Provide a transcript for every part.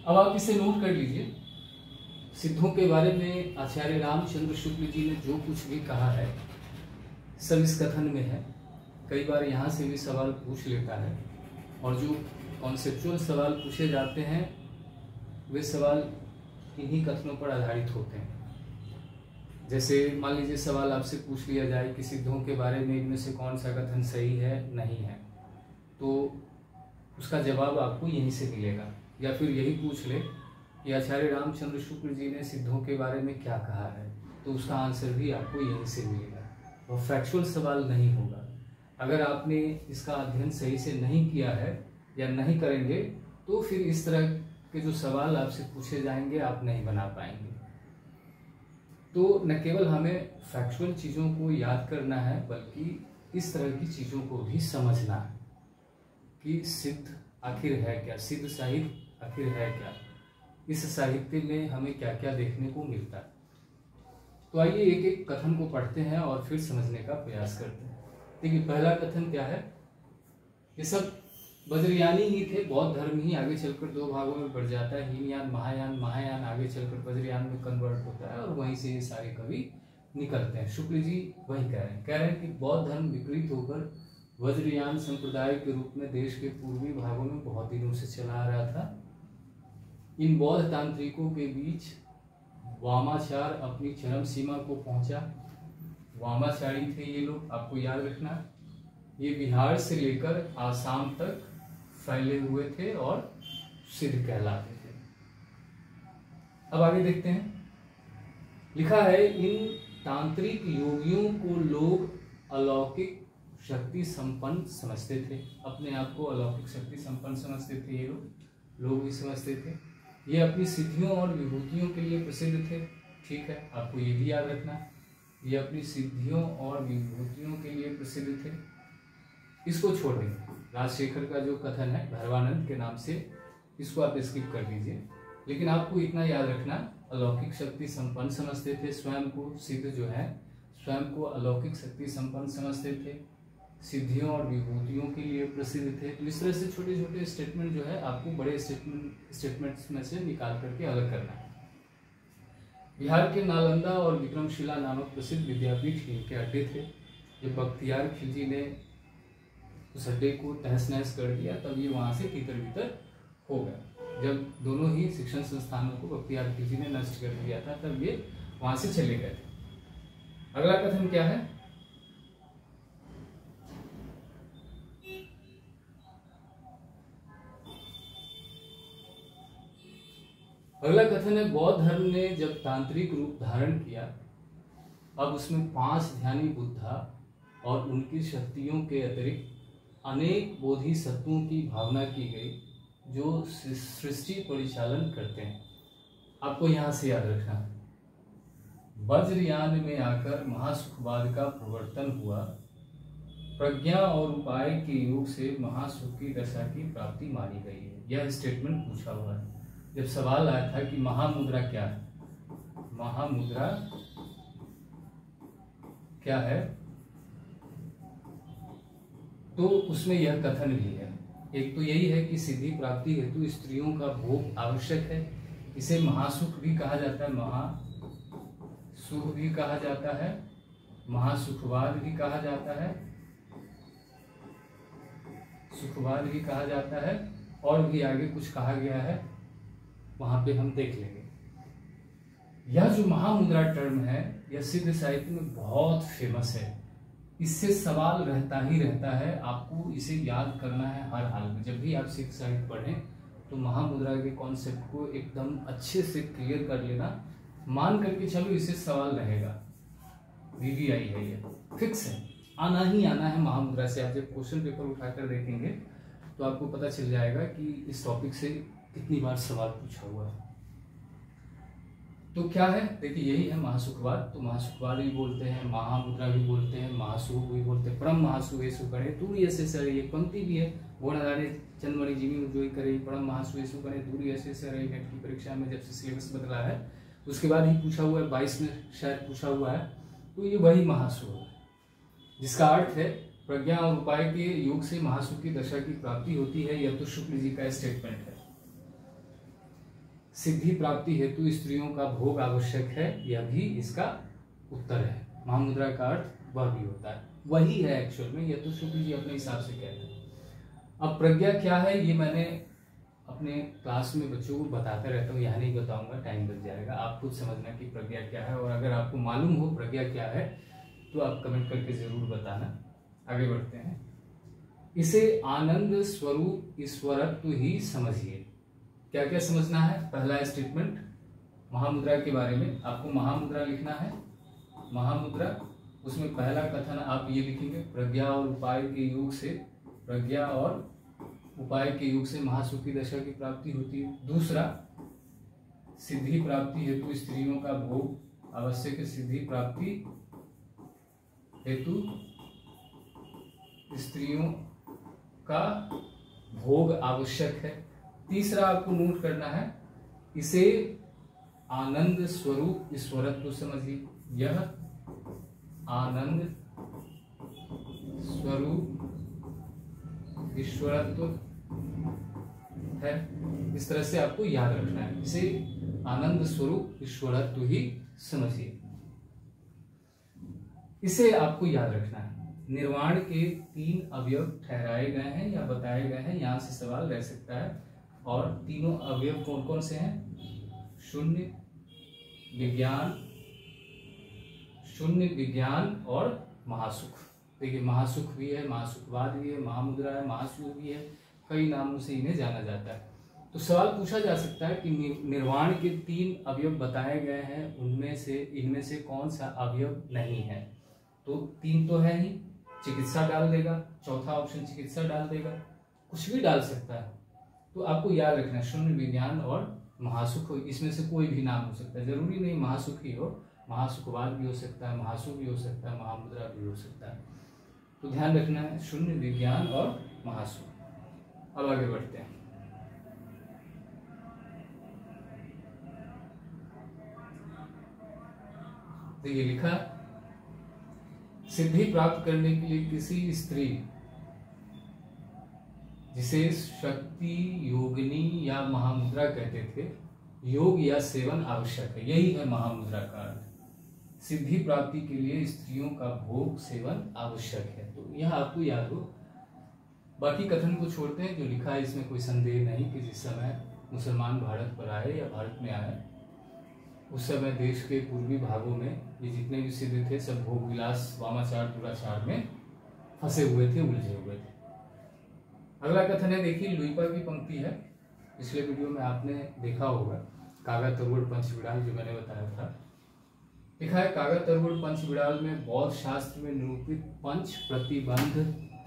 अब आप इसे नोट कर लीजिए। सिद्धों के बारे में आचार्य रामचंद्र शुक्ल जी ने जो कुछ भी कहा है सब इस कथन में है। कई बार यहाँ से भी सवाल पूछ लेता है, और जो कॉन्सेप्चुअल सवाल पूछे जाते हैं वे सवाल इन्हीं कथनों पर आधारित होते हैं। जैसे मान लीजिए सवाल आपसे पूछ लिया जाए कि सिद्धों के बारे में इनमें से कौन सा कथन सही है नहीं है, तो उसका जवाब आपको यहीं से मिलेगा। या फिर यही पूछ ले कि आचार्य रामचंद्र शुक्ल जी ने सिद्धों के बारे में क्या कहा है, तो उसका आंसर भी आपको यहीं से मिलेगा। वह फैक्चुअल सवाल नहीं होगा। अगर आपने इसका अध्ययन सही से नहीं किया है या नहीं करेंगे तो फिर इस तरह के जो सवाल आपसे पूछे जाएंगे आप नहीं बना पाएंगे। तो न केवल हमें फैक्चुअल चीज़ों को याद करना है, बल्कि इस तरह की चीज़ों को भी समझना है कि सिद्ध आखिर है क्या, सिद्ध साहित्य आखिर है क्या, इस साहित्य में हमें क्या क्या देखने को मिलता है। तो आइए एक एक कथन को पढ़ते हैं और फिर समझने का प्रयास करते हैं। देखिए पहला कथन क्या है, ये सब वज्रयानी ही थे। बौद्ध धर्म ही आगे चलकर दो भागों में बढ़ जाता है, हीनयान महायान, महायान आगे चलकर वज्रयान में कन्वर्ट होता है और वहीं से ये सारे कवि निकलते हैं। शुक्ल जी वही कह रहे हैं कि बौद्ध धर्म विकृत होकर वज्रयान संप्रदाय के रूप में देश के पूर्वी भागों में बहुत दिनों से चला आ रहा था। इन बौद्ध तांत्रिकों के बीच वामाचार अपनी चरम सीमा को पहुंचा। वामाचारी थे ये लोग, आपको याद रखना। ये बिहार से लेकर आसाम तक फैले हुए थे और सिद्ध कहलाते थे। अब आगे देखते हैं। लिखा है, इन तांत्रिक योगियों को लोग अलौकिक शक्ति संपन्न समझते थे। अपने आप को अलौकिक शक्ति संपन्न समझते थे ये लोग भी समझते थे। ये अपनी सिद्धियों और विभूतियों के लिए प्रसिद्ध थे। ठीक है, आपको ये भी याद रखना, ये अपनी सिद्धियों और विभूतियों के लिए प्रसिद्ध थे। इसको छोड़ देंगे। राजशेखर का जो कथन है भैरवानंद के नाम से, इसको आप स्किप कर दीजिए। लेकिन आपको इतना याद रखना, अलौकिक शक्ति संपन्न समझते थे स्वयं को। सिद्ध जो है स्वयं को अलौकिक शक्ति संपन्न समझते थे, सिद्धियों और विभूतियों के लिए प्रसिद्ध थे। तो इस तरह से छोटे छोटे स्टेटमेंट जो है आपको बड़े स्टेटमेंट्स में से निकाल करके अलग करना है। बिहार के नालंदा और विक्रमशिला नामक प्रसिद्ध विद्यापीठ इनके अड्डे थे। जब बख्तियार खिलजी ने उस अड्डे को तहस नहस कर दिया तब ये वहाँ से तितर बितर हो गया। जब दोनों ही शिक्षण संस्थानों को बख्तियार खिलजी ने नष्ट कर दिया था तब ये वहाँ से चले गए थे। अगला कथन क्या है, अगला कथन है, बौद्ध धर्म ने जब तांत्रिक रूप धारण किया अब उसमें 5 ध्यानी बुद्धा और उनकी शक्तियों के अतिरिक्त अनेक बोधिसत्वों की भावना की गई जो सृष्टि परिचालन करते हैं। आपको यहाँ से याद रखना, वज्रयान में आकर महासुखवाद का प्रवर्तन हुआ। प्रज्ञा और उपाय के योग से महासुख की दशा की प्राप्ति मानी गई है। यह स्टेटमेंट पूछा हुआ है। जब सवाल आया था कि महामुद्रा क्या है, महामुद्रा क्या है, तो उसमें यह कथन भी है। एक तो यही है कि सिद्धि प्राप्ति हेतु स्त्रियों का भोग आवश्यक है। इसे महासुख भी कहा जाता है, महासुख भी कहा जाता है, महासुखवाद भी कहा जाता है, सुखवाद भी कहा जाता है, और भी आगे कुछ कहा गया है, वहां पे हम देख लेंगे। यह जो महामुद्रा टर्म है यह सिद्ध साहित्य में बहुत फेमस है। इससे सवाल रहता ही रहता है, आपको इसे याद करना है हर हाल में। जब भी आप सिद्ध साहित्य पढ़ें तो महामुद्रा के कॉन्सेप्ट को एकदम अच्छे से क्लियर कर लेना, मान करके चलो इसे सवाल रहेगा। VVI है, ये फिक्स है, आना ही आना है महामुद्रा से। आप जब क्वेश्चन पेपर उठाकर देखेंगे तो आपको पता चल जाएगा कि इस टॉपिक से कितनी बार सवाल पूछा हुआ है। तो क्या है, देखिए यही है महासुखवाद। तो महासुखवाद भी बोलते हैं, महामुद्रा भी बोलते हैं, महासुख भी बोलते हैं। परम महासुवेशु करे दूरी ऐसे सर, ये पंक्ति भी है। बोनादारे चंदमणि जी में जो करे, परम महासुवेशु करे दूरी ऐसे सर। नेट की परीक्षा में जब से सिलेबस बदला है उसके बाद ही पूछा हुआ है, 22 में शायद पूछा हुआ है। तो ये वही महासुख है जिसका अर्थ है प्रज्ञा और उपाय के योग से महासुख की दशा की प्राप्ति होती है। यह तो शुक्ल जी का स्टेटमेंट है। सिद्धि प्राप्ति हेतु स्त्रियों का भोग आवश्यक है, यह भी इसका उत्तर है। महामुद्रा का अर्थ वह भी होता है, वही है एक्चुअल में, यह तो शुक्ल जी अपने हिसाब से कहते हैं। अब प्रज्ञा क्या है ये मैंने अपने क्लास में बच्चों को बताते रहता हूँ, यहाँ नहीं बताऊंगा, टाइम लग जाएगा। आप खुद समझना कि प्रज्ञा क्या है, और अगर आपको मालूम हो प्रज्ञा क्या है तो आप कमेंट करके जरूर बताना। आगे बढ़ते हैं। इसे आनंद स्वरूप ईश्वरत्व ही समझिए। क्या क्या समझना है? पहला स्टेटमेंट महामुद्रा के बारे में, आपको महामुद्रा लिखना है। महामुद्रा, उसमें पहला कथन आप ये लिखेंगे, प्रज्ञा और उपाय के योग से, प्रज्ञा और उपाय के योग से महासुख की दशा की प्राप्ति होती है। दूसरा, सिद्धि प्राप्ति हेतु स्त्रियों का भोग आवश्यक है, सिद्धि प्राप्ति हेतु स्त्रियों का भोग आवश्यक है। तीसरा आपको नोट करना है, इसे आनंद स्वरूप ईश्वरत्व समझिए। यह आनंद स्वरूप ईश्वरत्व है, इस तरह से आपको याद रखना है। इसे आनंद स्वरूप ईश्वरत्व ही समझिए, इसे आपको याद रखना है। निर्वाण के 3 अवयव ठहराए गए हैं या बताए गए हैं, यहां से सवाल रह सकता है। और तीनों अवयव कौन कौन से हैं? शून्य, विज्ञान और महासुख। देखिए महासुख भी है, महासुखवाद भी है, महामुद्रा है, महासुख भी है, कई नामों से इन्हें जाना जाता है। तो सवाल पूछा जा सकता है कि निर्वाण के 3 अवयव बताए गए हैं, इनमें से कौन सा अवयव नहीं है? तो 3 तो है ही, चिकित्सा डाल देगा, चौथा ऑप्शन चिकित्सा डाल देगा, कुछ भी डाल सकता है। तो आपको याद रखना, शून्य, विज्ञान और महासुख, इसमें से कोई भी नाम हो सकता है, जरूरी नहीं महासुख ही हो, महासुखवाद भी हो सकता है, महासुख भी हो सकता है, महामुद्रा भी हो सकता है। तो ध्यान रखना है, शून्य, विज्ञान और महासुख। अब आगे बढ़ते हैं। देखिए लिखा, सिद्धि प्राप्त करने के लिए किसी स्त्री, जिसे शक्ति योगिनी या महामुद्रा कहते थे, योग या सेवन आवश्यक है, यही है महामुद्रा का अर्थ। सिद्धि प्राप्ति के लिए स्त्रियों का भोग सेवन आवश्यक है, तो यह आपको याद हो। बाकी कथन को छोड़ते हैं, जो लिखा है इसमें कोई संदेह नहीं कि जिस समय मुसलमान भारत पर आए या भारत में आए, उस समय देश के पूर्वी भागों में ये जितने भी सिद्ध थे सब भोग विलास, वामाचार, दुराचार में फंसे हुए थे, उलझे हुए थे। अगला कथन है, देखिए लुईपा की पंक्ति है, पिछले वीडियो में आपने देखा होगा, कागा तरुड़ पंच विड़ाल जो मैंने बताया था। लिखा है, कागा तरुड़ पंच विड़ाल में बौद्ध शास्त्र में निरूपित 5 प्रतिबंध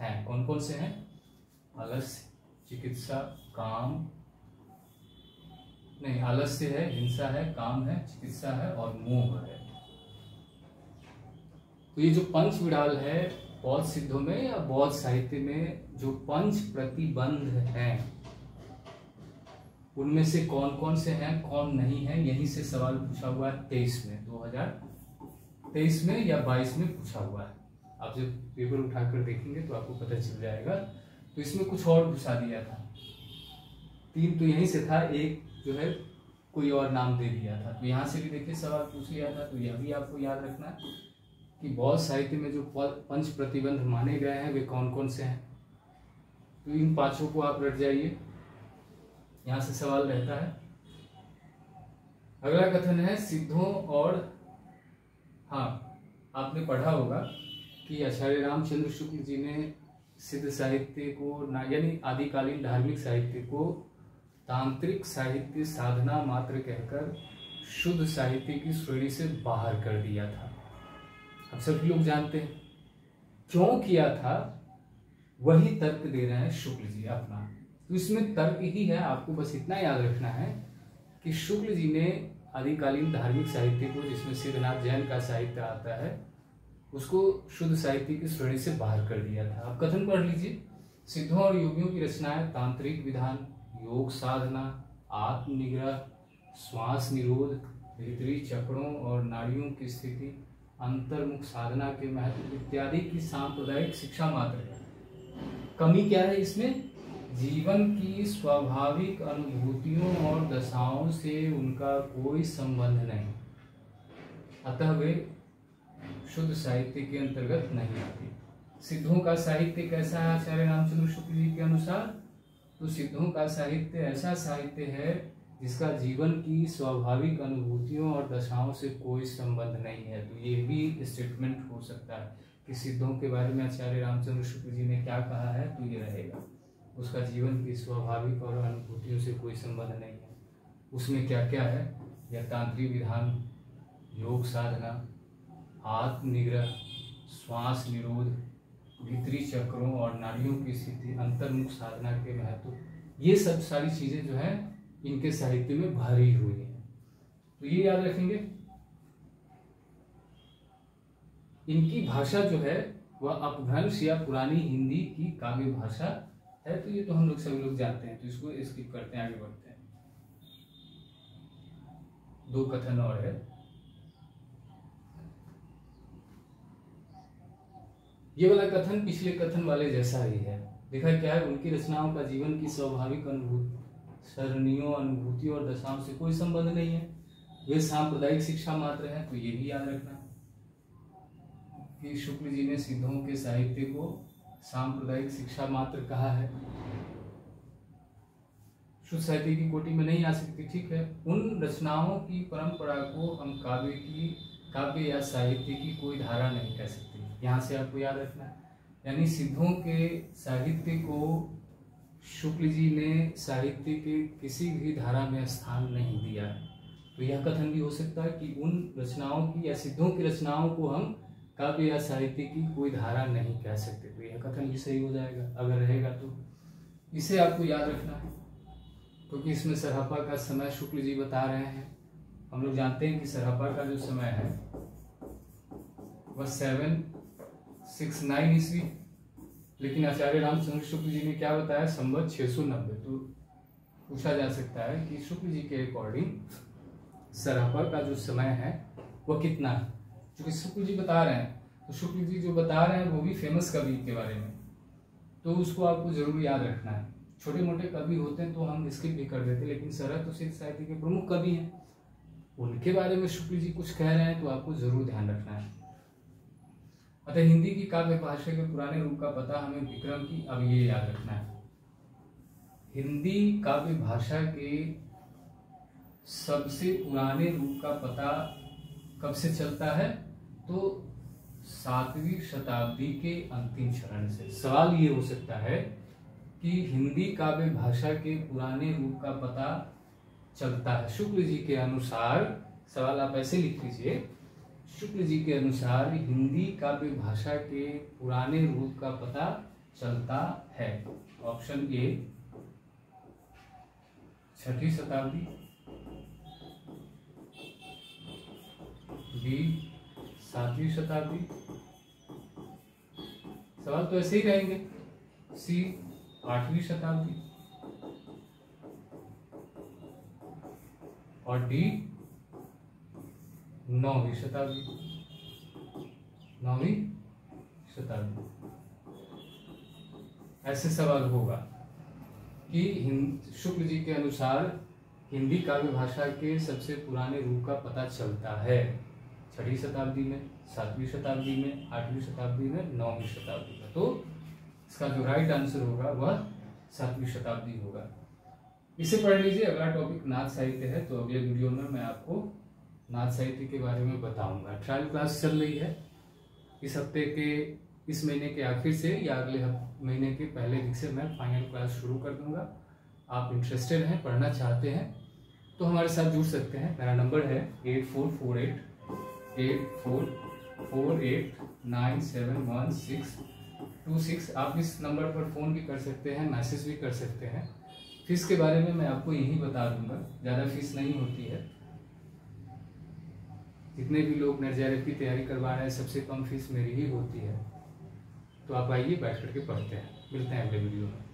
हैं। कौन कौन से हैं? आलस्य, चिकित्सा, काम नहीं, आलस्य है, हिंसा है, काम है, चिकित्सा है और मोह है। तो ये जो पंच विड़ाल है, बौद्ध सिद्धों में या बौद्ध साहित्य में जो 5 प्रतिबंध हैं, उनमें से कौन कौन से हैं, कौन नहीं है, यहीं से सवाल पूछा हुआ है 23 में, 2023 में या 22 में पूछा हुआ है। आप जब पेपर उठाकर देखेंगे तो आपको पता चल जाएगा। तो इसमें कुछ और घुसा दिया था, 3 तो यहीं से था, एक जो है कोई और नाम दे दिया था। तो यहाँ से भी देखिए सवाल पूछ लिया था, तो यह भी आपको याद रखना कि बौद्ध साहित्य में जो 5 प्रतिबंध माने गए हैं वे कौन कौन से हैं। तो इन 5 को आप रट जाइए, यहाँ से सवाल रहता है। अगला कथन है, सिद्धों और, हाँ आपने पढ़ा होगा कि आचार्य रामचंद्र शुक्ल जी ने सिद्ध साहित्य को यानी आदिकालीन धार्मिक साहित्य को तांत्रिक साहित्य साधना मात्र कहकर शुद्ध साहित्य की श्रेणी से बाहर कर दिया था। अब सभी लोग जानते हैं क्यों किया था, वही तर्क दे रहे हैं शुक्ल जी अपना। तो इसमें तर्क ही है, आपको बस इतना याद रखना है कि शुक्ल जी ने आदिकालीन धार्मिक साहित्य को, जिसमें सिद्धनाथ जैन का साहित्य आता है, उसको शुद्ध साहित्य की श्रेणी से बाहर कर दिया था। आप कथन पढ़ लीजिए, सिद्धों और योगियों की रचनाएं तांत्रिक विधान, योग साधना, आत्मनिग्रह, श्वास निरोध, भीतरी चक्रों और नाड़ियों की स्थिति, अंतर्मुख साधना के महत्व इत्यादि की सांप्रदायिक शिक्षा मात्र है। कमी क्या है इसमें? जीवन की स्वाभाविक अनुभूतियों और दशाओं से उनका कोई संबंध नहीं, अतः वे शुद्ध साहित्य के अंतर्गत नहीं आती। सिद्धों का साहित्य कैसा है आचार्य रामचंद्र शुक्ल जी के अनुसार? तो सिद्धों का साहित्य ऐसा साहित्य है जिसका जीवन की स्वाभाविक अनुभूतियों और दशाओं से कोई संबंध नहीं है। तो ये भी स्टेटमेंट हो सकता है कि सिद्धों के बारे में आचार्य रामचंद्र शुक्ल जी ने क्या कहा है, तो ये रहेगा उसका जीवन की स्वाभाविक और अनुभूतियों से कोई संबंध नहीं है। उसमें क्या क्या है? यह तांत्रिक विधान, योग साधना, आत्मनिग्रह, श्वास निरोध, भीतरी चक्रों और नाड़ियों की स्थिति, अंतर्मुख साधना के महत्व, ये सब सारी चीजें जो है इनके साहित्य में भरी हुई है। तो ये याद रखेंगे। इनकी भाषा जो है वह अपभ्रंश या पुरानी हिंदी की काव्य भाषा है। तो ये तो हम लोग सभी लोग जानते हैं, तो इसको स्किप करते हैं, आगे बढ़ते हैं। दो कथन और है। ये वाला कथन पिछले कथन वाले जैसा ही है। देखा क्या है? उनकी रचनाओं का जीवन की स्वाभाविक सरणियों, अनुभूतियों और दशाओं से कोई संबंध नहीं है, वे सांप्रदायिक शिक्षा मात्र है। तो ये भी याद रखना कि शुक्ल जी ने सिद्धों के साहित्य को सांप्रदायिक शिक्षा मात्र कहा है। शुद्ध साहित्य की कोटि में नहीं आ सकती, ठीक है। उन रचनाओं की परंपरा को हम काव्य या साहित्य की कोई धारा नहीं कह सकते। यहाँ से आपको याद रखना है, यानी सिद्धों के साहित्य को शुक्ल जी ने साहित्य के किसी भी धारा में स्थान नहीं दिया है। तो यह कथन भी हो सकता है कि उन रचनाओं की या सिद्धों की रचनाओं को हम काव्य या साहित्य की कोई धारा नहीं कह सकते। तो यह कथन भी सही हो जाएगा अगर रहेगा तो। इसे आपको याद रखना है क्योंकि इसमें सरहपा का समय शुक्ल जी बता रहे हैं। हम लोग जानते हैं कि सरहपा का जो समय है वह 769 ईस्वी, लेकिन आचार्य रामचंद्र शुक्ल जी ने क्या बताया? संवत 690। तो पूछा जा सकता है कि शुक्ल जी के अकॉर्डिंग सरहपा का जो समय है वह कितना है? क्योंकि शुक्ल जी बता रहे हैं, तो शुक्ल जी जो बता रहे हैं वो भी फेमस कवि के बारे में, तो उसको आपको जरूर याद रखना है। छोटे मोटे कवि होते हैं तो हम स्किप भी कर देते, लेकिन सरह तो सिद्ध साहित्य के प्रमुख कवि हैं, उनके बारे में शुक्ल जी कुछ कह रहे हैं तो आपको जरूर ध्यान रखना है। अतः हिंदी की काव्य भाषा के पुराने रूप का पता हमें विक्रम की, अब ये याद रखना है, हिंदी काव्य भाषा के सबसे पुराने रूप का पता कब से चलता है? तो 7वीं शताब्दी के अंतिम चरण से। सवाल ये हो सकता है कि हिंदी काव्य भाषा के पुराने रूप का पता चलता है शुक्ल जी के अनुसार, सवाल आप ऐसे लिख लीजिए, शुक्ल जी के अनुसार हिंदी काव्य भाषा के पुराने रूप का पता चलता है। ऑप्शन ए 6वीं शताब्दी, बी 7वीं शताब्दी, सवाल तो ऐसे ही रहेंगे, सी 8वीं शताब्दी और डी 9वीं शताब्दी। 9वीं शताब्दी ऐसे सवाल होगा कि शुक्ल जी के अनुसार हिंदी काव्य भाषा के सबसे पुराने रूप का पता चलता है 6वीं शताब्दी में, 7वीं शताब्दी में, 8वीं शताब्दी में, 9वीं शताब्दी में। तो इसका जो राइट आंसर होगा वह 7वीं शताब्दी होगा। इसे पढ़ लीजिए। अगला टॉपिक नाथ साहित्य है, तो अगले वीडियो में मैं आपको नाथ साहित्य के बारे में बताऊंगा। ट्रायल क्लास चल रही है इस हफ्ते के, इस महीने के आखिर से या अगले महीने के पहले वीक से मैं फाइनल क्लास शुरू कर दूंगा। आप इंटरेस्टेड हैं, पढ़ना चाहते हैं तो हमारे साथ जुड़ सकते हैं। मेरा नंबर है 8448971626। आप इस नंबर पर फ़ोन भी कर सकते हैं, मैसेज भी कर सकते हैं। फीस के बारे में मैं आपको यही बता दूंगा, ज़्यादा फीस नहीं होती है। जितने भी लोग नेट JRF की तैयारी करवा रहे हैं सबसे कम फीस मेरी ही होती है। तो आप आइए, बैठ करके पढ़ते हैं। मिलते हैं अगले वीडियो में।